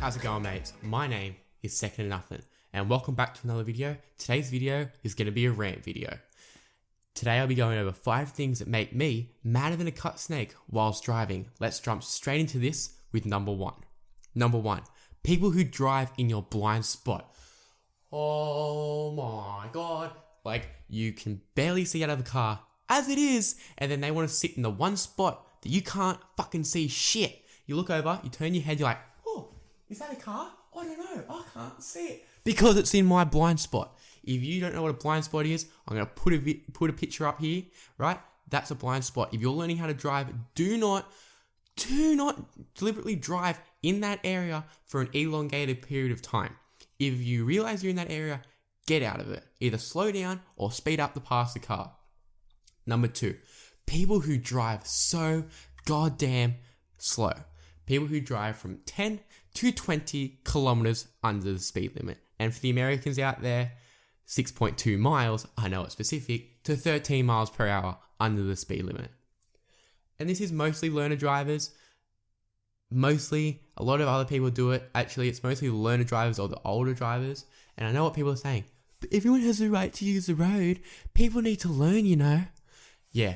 How's it going, mates? My name is Second to Nothing, and welcome back to another video. Today's video is going to be a rant video. Today I'll be going over 5 things that make me madder than a cut snake whilst driving. Let's jump straight into this with number 1. Number 1, people who drive in your blind spot. Oh my god. Like, you can barely see out of the car as it is, and then they want to sit in the one spot that you can't fucking see shit. You look over, you turn your head, you're like, oh, is that a car? I don't know, I can't see it. Because it's in my blind spot. If you don't know what a blind spot is, I'm going to put a picture up here, right? That's a blind spot. If you're learning how to drive, do not deliberately drive in that area for an elongated period of time. If you realize you're in that area, get out of it. Either slow down or speed up to pass the car. Number 2, people who drive so goddamn slow. People who drive from 10 to 20 kilometers under the speed limit. And for the Americans out there, 6.2 miles, I know it's specific, to 13 miles per hour under the speed limit. And this is mostly learner drivers. Mostly, a lot of other people do it. Actually, it's mostly learner drivers or the older drivers. And I know what people are saying. But everyone has the right to use the road. People need to learn, you know. Yeah,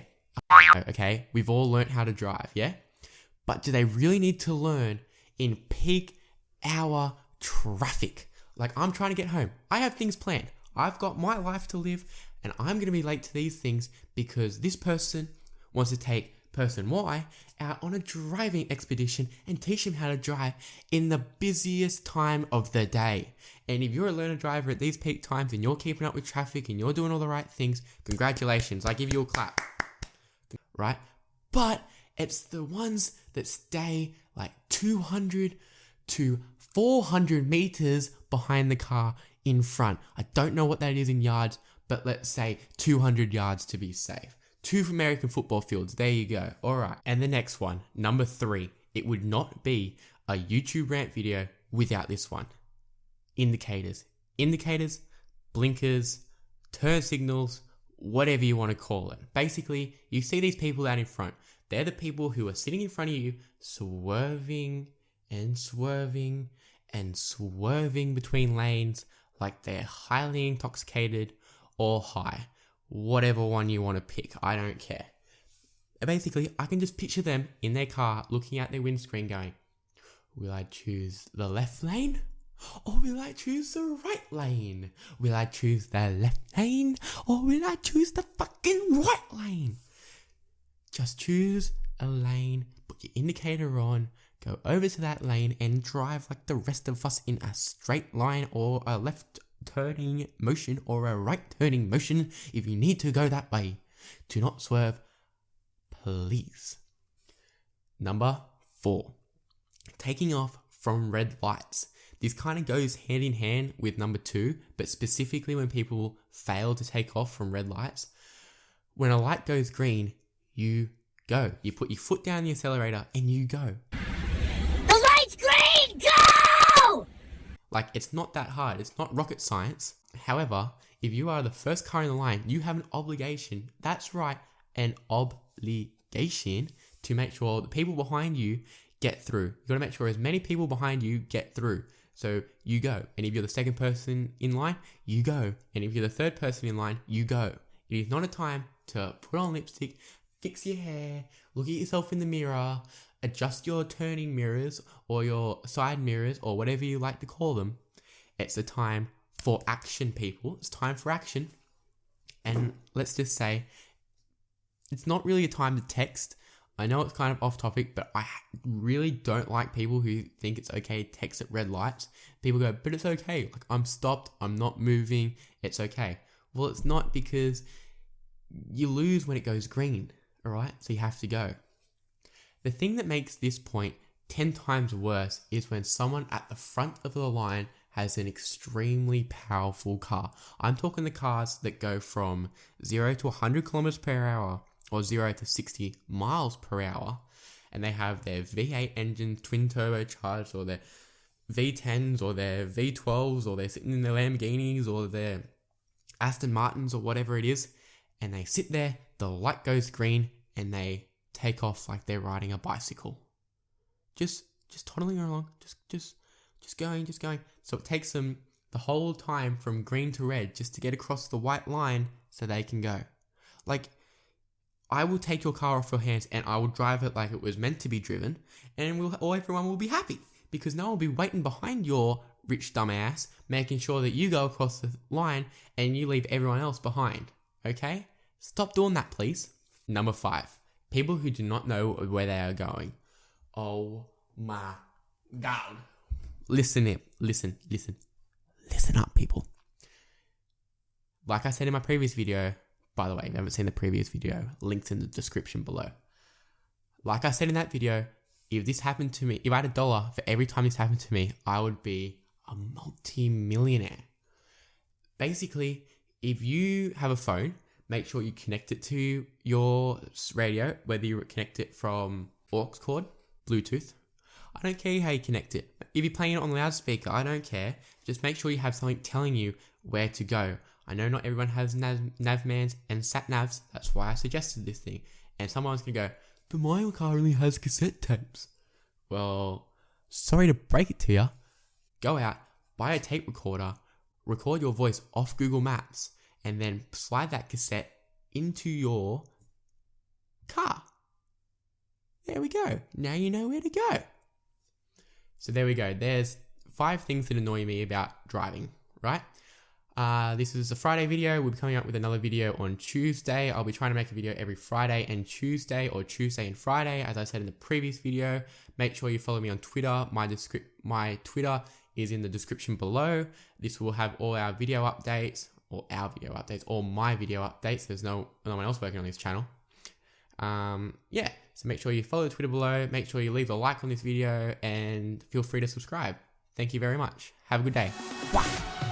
okay, we've all learned how to drive, yeah? But do they really need to learn in peak hour traffic? Like, I'm trying to get home. I have things planned. I've got my life to live, and I'm going to be late to these things because this person wants to take person Y out on a driving expedition and teach him how to drive in the busiest time of the day. And if you're a learner driver at these peak times and you're keeping up with traffic and you're doing all the right things, congratulations, I give you a clap. Right? But it's the ones that stay like 200 to 400 meters behind the car in front. I don't know what that is in yards, but let's say 200 yards to be safe. 2 American football fields, there you go. Alright, and the next one, number 3. It would not be a YouTube rant video without this one. Indicators. Indicators, blinkers, turn signals, whatever you want to call it. Basically, you see these people out in front. They're the people who are sitting in front of you, swerving and swerving and swerving between lanes like they're highly intoxicated or high. Whatever one you want to pick, I don't care. Basically, I can just picture them in their car looking at their windscreen going, will I choose the left lane? Or will I choose the right lane? Will I choose the left lane? Or will I choose the fucking right lane? Just choose a lane, put your indicator on, go over to that lane and drive like the rest of us in a straight line or a left turning motion or a right turning motion if you need to go that way. Do not swerve, please. Number 4, taking off from red lights. This kind of goes hand in hand with number 2, but specifically when people fail to take off from red lights. When a light goes green, you go. You put your foot down the accelerator and you go. The light's green! Go! Like, it's not that hard. It's not rocket science. However, if you are the first car in the line, you have an obligation. That's right, an obligation to make sure the people behind you get through. You got to make sure as many people behind you get through. So you go. And if you're the second person in line, you go. And if you're the third person in line, you go. It is not a time to put on lipstick, fix your hair, look at yourself in the mirror, adjust your turning mirrors or your side mirrors or whatever you like to call them. It's a time for action, people. It's time for action. And let's just say, it's not really a time to text. I know it's kind of off topic, but I really don't like people who think it's okay to text at red lights. People go, but it's okay. Like, I'm stopped. I'm not moving. It's okay. Well, it's not, because you lose when it goes green. Alright, so you have to go. The thing that makes this point 10 times worse is when someone at the front of the line has an extremely powerful car. I'm talking the cars that go from 0 to 100 kilometers per hour or 0 to 60 miles per hour, and they have their V8 engine twin turbocharged or their V10s or their V12s, or they're sitting in their Lamborghinis or their Aston Martins or whatever it is, and they sit there, the light goes green, and they take off like they're riding a bicycle. Just toddling along, just just going. So it takes them the whole time from green to red just to get across the white line so they can go. Like, I will take your car off your hands and I will drive it like it was meant to be driven, and everyone will be happy because no one will be waiting behind your rich dumbass, making sure that you go across the line and you leave everyone else behind. Okay? Stop doing that, please. Number 5. People who do not know where they are going. Oh my God. Listen up, people. Like I said in my previous video, by the way, if you haven't seen the previous video, links in the description below. Like I said in that video, if this happened to me, if I had $1 for every time this happened to me, I would be a multi-millionaire. Basically, if you have a phone, make sure you connect it to your radio, whether you connect it from aux cord, Bluetooth. I don't care how you connect it. If you're playing it on loudspeaker, I don't care. Just make sure you have something telling you where to go. I know not everyone has Navmans and sat-navs. That's why I suggested this thing. And someone's going to go, but my car only has cassette tapes. Well, sorry to break it to you. Go out, buy a tape recorder, record your voice off Google Maps, and then slide that cassette into your car. There we go. Now you know where to go. So there we go. There's 5 things that annoy me about driving, right? This is a Friday video. We'll be coming up with another video on Tuesday. I'll be trying to make a video every Friday and Tuesday, or Tuesday and Friday, as I said in the previous video. Make sure you follow me on Twitter. My Twitter is in the description below. This will have all our video updates, or my video updates. There's no one else working on this channel. Yeah, so make sure you follow the Twitter below. Make sure you leave a like on this video and feel free to subscribe. Thank you very much. Have a good day. Bye.